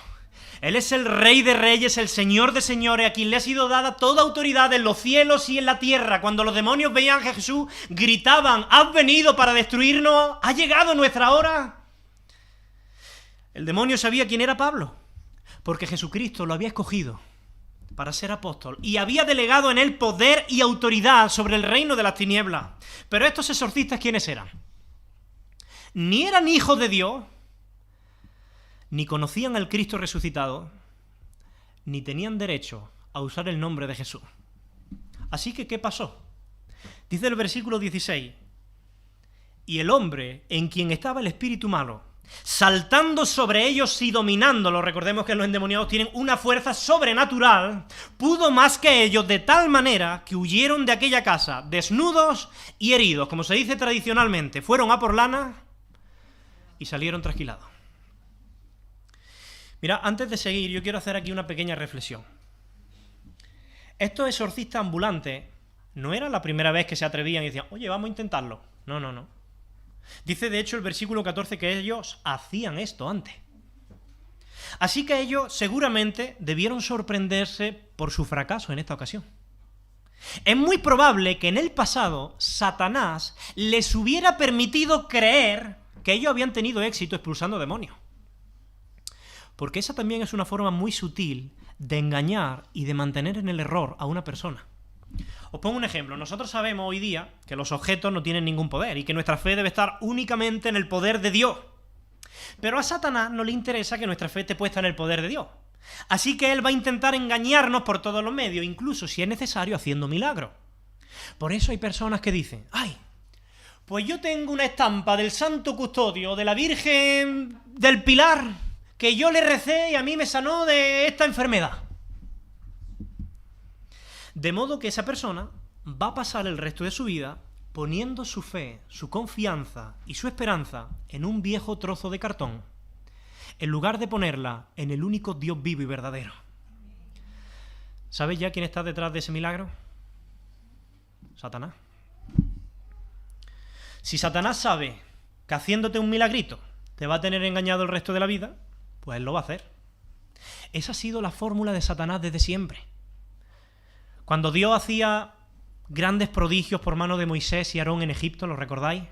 Speaker 2: Él es el Rey de Reyes, el Señor de Señores, a quien le ha sido dada toda autoridad en los cielos y en la tierra. Cuando los demonios veían a Jesús, gritaban, ¿has venido para destruirnos? ¿Ha llegado nuestra hora? El demonio sabía quién era Pablo, porque Jesucristo lo había escogido para ser apóstol y había delegado en él poder y autoridad sobre el reino de las tinieblas. Pero estos exorcistas, ¿quiénes eran? Ni eran hijos de Dios, ni conocían al Cristo resucitado, ni tenían derecho a usar el nombre de Jesús. Así que, ¿qué pasó? Dice el versículo 16, y el hombre en quien estaba el espíritu malo, saltando sobre ellos y dominándolos, recordemos que los endemoniados tienen una fuerza sobrenatural, pudo más que ellos de tal manera que huyeron de aquella casa, desnudos y heridos, como se dice tradicionalmente, fueron a por lana y salieron trasquilados. Mira, antes de seguir, yo quiero hacer aquí una pequeña reflexión. Estos exorcistas ambulantes no era la primera vez que se atrevían y decían, oye, vamos a intentarlo. No. Dice, de hecho, el versículo 14 que ellos hacían esto antes. Así que ellos seguramente debieron sorprenderse por su fracaso en esta ocasión. Es muy probable que en el pasado Satanás les hubiera permitido creer que ellos habían tenido éxito expulsando demonios. Porque esa también es una forma muy sutil de engañar y de mantener en el error a una persona. Os pongo un ejemplo. Nosotros sabemos hoy día que los objetos no tienen ningún poder y que nuestra fe debe estar únicamente en el poder de Dios. Pero a Satanás no le interesa que nuestra fe esté puesta en el poder de Dios. Así que él va a intentar engañarnos por todos los medios, incluso si es necesario haciendo milagros. Por eso hay personas que dicen, ¡ay! Pues yo tengo una estampa del Santo Custodio, de la Virgen del Pilar, que yo le recé y a mí me sanó de esta enfermedad. De modo que esa persona va a pasar el resto de su vida poniendo su fe, su confianza y su esperanza en un viejo trozo de cartón, en lugar de ponerla en el único Dios vivo y verdadero. ¿Sabes ya quién está detrás de ese milagro? Satanás. Si Satanás sabe que haciéndote un milagrito te va a tener engañado el resto de la vida, pues él lo va a hacer. Esa ha sido la fórmula de Satanás desde siempre. Cuando Dios hacía grandes prodigios por mano de Moisés y Aarón en Egipto, ¿lo recordáis?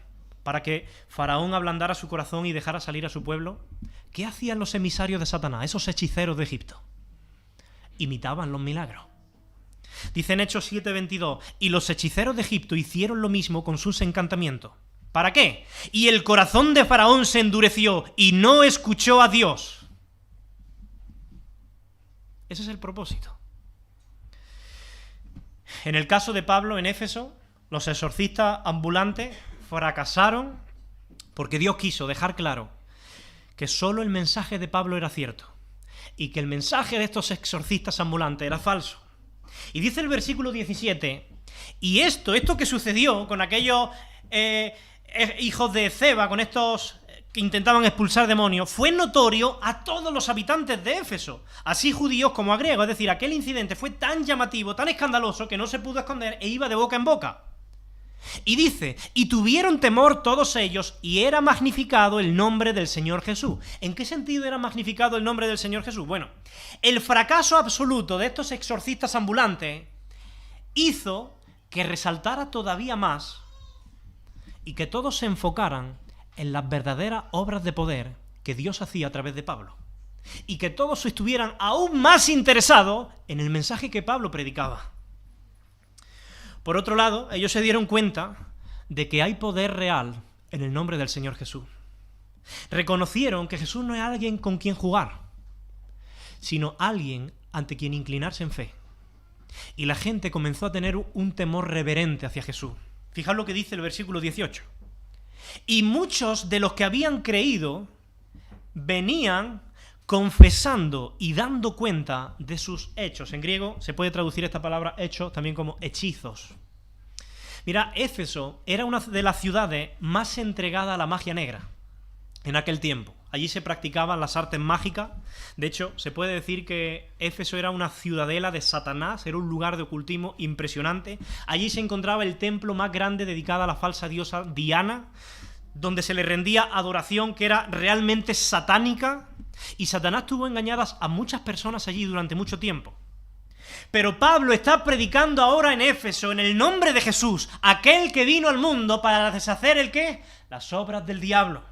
Speaker 2: Para que Faraón ablandara su corazón y dejara salir a su pueblo. ¿Qué hacían los emisarios de Satanás, esos hechiceros de Egipto? Imitaban los milagros. Dice en Hechos 7:22, y los hechiceros de Egipto hicieron lo mismo con sus encantamientos. ¿Para qué? Y el corazón de Faraón se endureció y no escuchó a Dios. Ese es el propósito. En el caso de Pablo en Éfeso, los exorcistas ambulantes fracasaron porque Dios quiso dejar claro que solo el mensaje de Pablo era cierto y que el mensaje de estos exorcistas ambulantes era falso. Y dice el versículo 17, y esto que sucedió con aquellos hijos de Esceva, con estos que intentaban expulsar demonios, fue notorio a todos los habitantes de Éfeso, así judíos como a griegos. Es decir, aquel incidente fue tan llamativo, tan escandaloso, que no se pudo esconder e iba de boca en boca. Y dice, y tuvieron temor todos ellos, y era magnificado el nombre del Señor Jesús. ¿En qué sentido era magnificado el nombre del Señor Jesús? Bueno, el fracaso absoluto de estos exorcistas ambulantes hizo que resaltara todavía más y que todos se enfocaran en las verdaderas obras de poder que Dios hacía a través de Pablo. Y que todos estuvieran aún más interesados en el mensaje que Pablo predicaba. Por otro lado, ellos se dieron cuenta de que hay poder real en el nombre del Señor Jesús. Reconocieron que Jesús no es alguien con quien jugar, sino alguien ante quien inclinarse en fe. Y la gente comenzó a tener un temor reverente hacia Jesús. Fijaos lo que dice el versículo 18. Y muchos de los que habían creído venían confesando y dando cuenta de sus hechos. En griego se puede traducir esta palabra hechos también como hechizos. Mira, Éfeso era una de las ciudades más entregadas a la magia negra en aquel tiempo. Allí se practicaban las artes mágicas. De hecho, se puede decir que Éfeso era una ciudadela de Satanás, era un lugar de ocultismo impresionante. Allí se encontraba el templo más grande dedicado a la falsa diosa Diana, donde se le rendía adoración que era realmente satánica, y Satanás tuvo engañadas a muchas personas allí durante mucho tiempo. Pero Pablo está predicando ahora en Éfeso, en el nombre de Jesús, aquel que vino al mundo para deshacer ¿el qué? Las obras del diablo.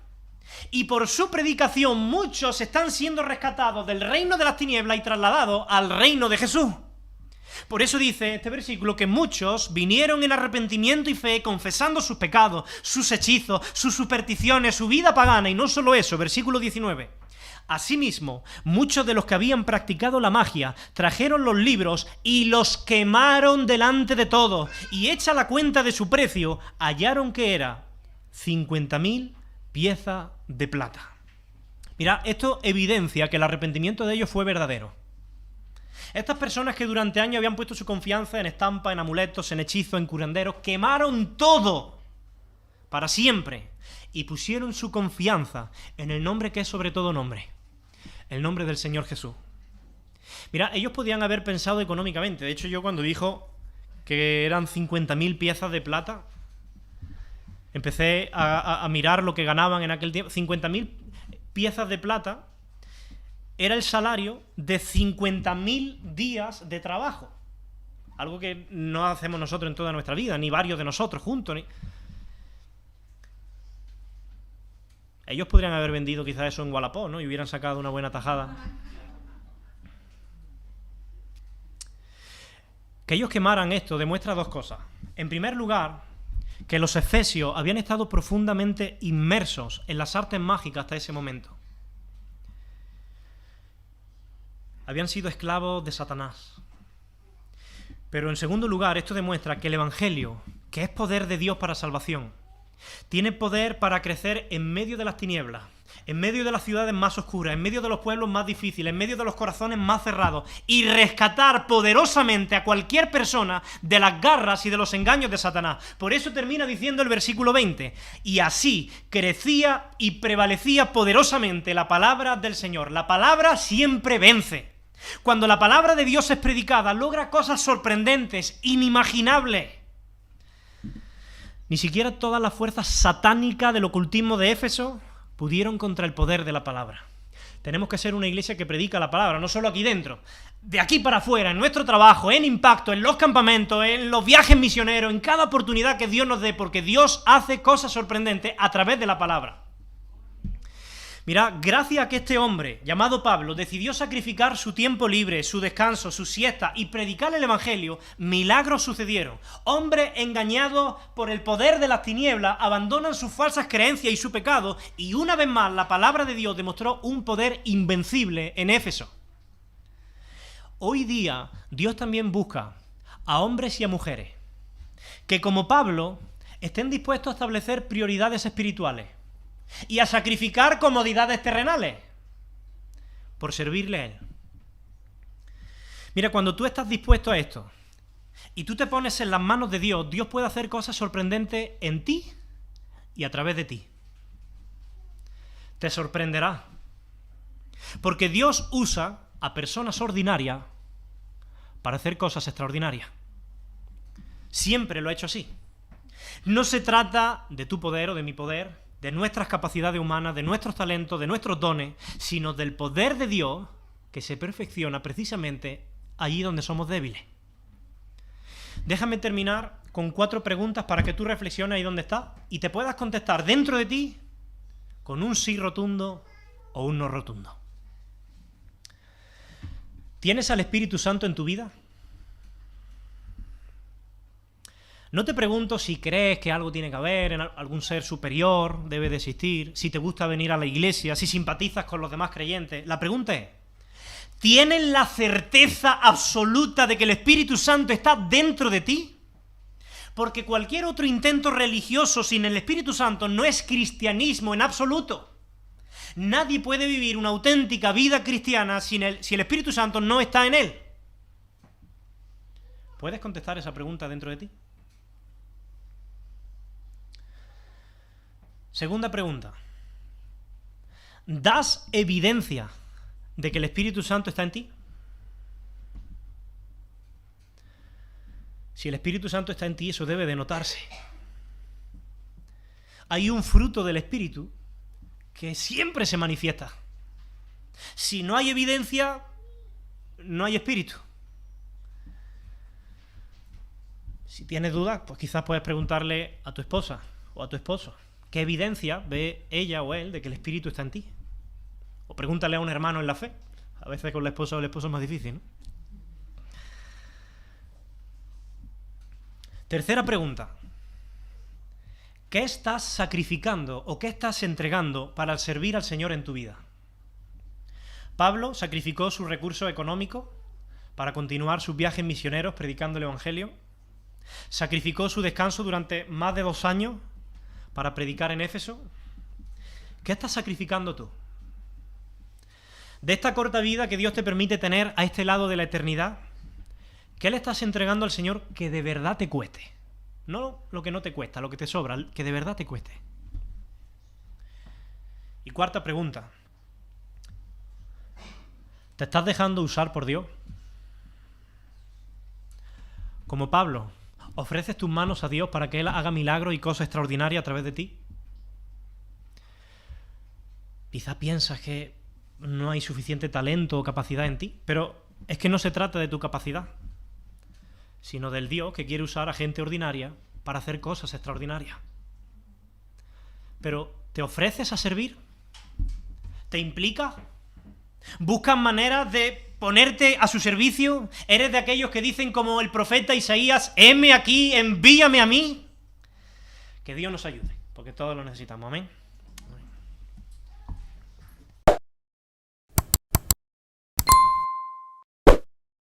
Speaker 2: Y por su predicación muchos están siendo rescatados del reino de las tinieblas y trasladados al reino de Jesús. Por eso dice este versículo que muchos vinieron en arrepentimiento y fe, confesando sus pecados, sus hechizos, sus supersticiones, su vida pagana, y no solo eso, versículo 19. Asimismo, muchos de los que habían practicado la magia trajeron los libros y los quemaron delante de todos, y hecha la cuenta de su precio, hallaron que era 50.000 piezas de plata. Mira, esto evidencia que el arrepentimiento de ellos fue verdadero. Estas personas que durante años habían puesto su confianza en estampas, en amuletos, en hechizos, en curanderos, quemaron todo para siempre y pusieron su confianza en el nombre que es sobre todo nombre, el nombre del Señor Jesús. Mira, ellos podían haber pensado económicamente. De hecho, yo cuando dijo que eran 50.000 piezas de plata, empecé a mirar lo que ganaban en aquel tiempo. 50.000 piezas de plata era el salario de 50.000 días de trabajo. Algo que no hacemos nosotros en toda nuestra vida, ni varios de nosotros juntos. Ellos podrían haber vendido quizás eso en Wallapop, ¿no? Y hubieran sacado una buena tajada. Que ellos quemaran esto demuestra dos cosas. En primer lugar, que los efesios habían estado profundamente inmersos en las artes mágicas hasta ese momento. Habían sido esclavos de Satanás. Pero en segundo lugar, esto demuestra que el Evangelio, que es poder de Dios para salvación, tiene poder para crecer en medio de las tinieblas, en medio de las ciudades más oscuras, en medio de los pueblos más difíciles, en medio de los corazones más cerrados, y rescatar poderosamente a cualquier persona de las garras y de los engaños de Satanás. Por eso termina diciendo el versículo 20, y así crecía y prevalecía poderosamente la palabra del Señor. La palabra siempre vence. Cuando la palabra de Dios es predicada, logra cosas sorprendentes, inimaginables. Ni siquiera todas las fuerzas satánicas del ocultismo de Éfeso pudieron contra el poder de la palabra. Tenemos que ser una iglesia que predica la palabra, no solo aquí dentro, de aquí para afuera, en nuestro trabajo, en Impacto, en los campamentos, en los viajes misioneros, en cada oportunidad que Dios nos dé, porque Dios hace cosas sorprendentes a través de la palabra. Mira, gracias a que este hombre, llamado Pablo, decidió sacrificar su tiempo libre, su descanso, su siesta y predicar el Evangelio, milagros sucedieron. Hombres engañados por el poder de las tinieblas abandonan sus falsas creencias y su pecado, y una vez más la palabra de Dios demostró un poder invencible en Éfeso. Hoy día Dios también busca a hombres y a mujeres que, como Pablo, estén dispuestos a establecer prioridades espirituales y a sacrificar comodidades terrenales por servirle a Él. Mira, cuando tú estás dispuesto a esto y tú te pones en las manos de Dios, Dios puede hacer cosas sorprendentes en ti y a través de ti. Te sorprenderá, porque Dios usa a personas ordinarias para hacer cosas extraordinarias. Siempre lo ha hecho así. No se trata de tu poder o de mi poder, de nuestras capacidades humanas, de nuestros talentos, de nuestros dones, sino del poder de Dios que se perfecciona precisamente allí donde somos débiles. Déjame terminar con 4 preguntas para que tú reflexiones ahí donde estás y te puedas contestar dentro de ti con un sí rotundo o un no rotundo. ¿Tienes al Espíritu Santo en tu vida? No te pregunto si crees que algo tiene que haber, en algún ser superior debe de existir, si te gusta venir a la iglesia, si simpatizas con los demás creyentes. La pregunta es, ¿tienes la certeza absoluta de que el Espíritu Santo está dentro de ti? Porque cualquier otro intento religioso sin el Espíritu Santo no es cristianismo en absoluto. Nadie puede vivir una auténtica vida cristiana si el Espíritu Santo no está en él. ¿Puedes contestar esa pregunta dentro de ti? Segunda pregunta. ¿Das evidencia de que el Espíritu Santo está en ti? Si el Espíritu Santo está en ti, eso debe de notarse. Hay un fruto del Espíritu que siempre se manifiesta. Si no hay evidencia, no hay Espíritu. Si tienes dudas, pues quizás puedes preguntarle a tu esposa o a tu esposo qué evidencia ve ella o él de que el Espíritu está en ti. O pregúntale a un hermano en la fe. A veces con la esposa o el esposo es más difícil, ¿no? Tercera pregunta. ¿Qué estás sacrificando o qué estás entregando para servir al Señor en tu vida? Pablo sacrificó su recurso económico para continuar sus viajes misioneros predicando el Evangelio. Sacrificó su descanso durante más de 2 años para predicar en Éfeso. ¿Qué estás sacrificando tú? De esta corta vida que Dios te permite tener a este lado de la eternidad, ¿qué le estás entregando al Señor que de verdad te cueste? No lo que no te cuesta, lo que te sobra, que de verdad te cueste. Y cuarta pregunta. ¿Te estás dejando usar por Dios? Como Pablo, ¿ofreces tus manos a Dios para que Él haga milagros y cosas extraordinarias a través de ti? Quizá piensas que no hay suficiente talento o capacidad en ti, pero es que no se trata de tu capacidad, sino del Dios que quiere usar a gente ordinaria para hacer cosas extraordinarias. Pero, ¿te ofreces a servir? ¿Te implicas? ¿Buscas maneras de ponerte a su servicio? ¿Eres de aquellos que dicen como el profeta Isaías, heme aquí, envíame a mí? Que Dios nos ayude, porque todos lo necesitamos. Amén.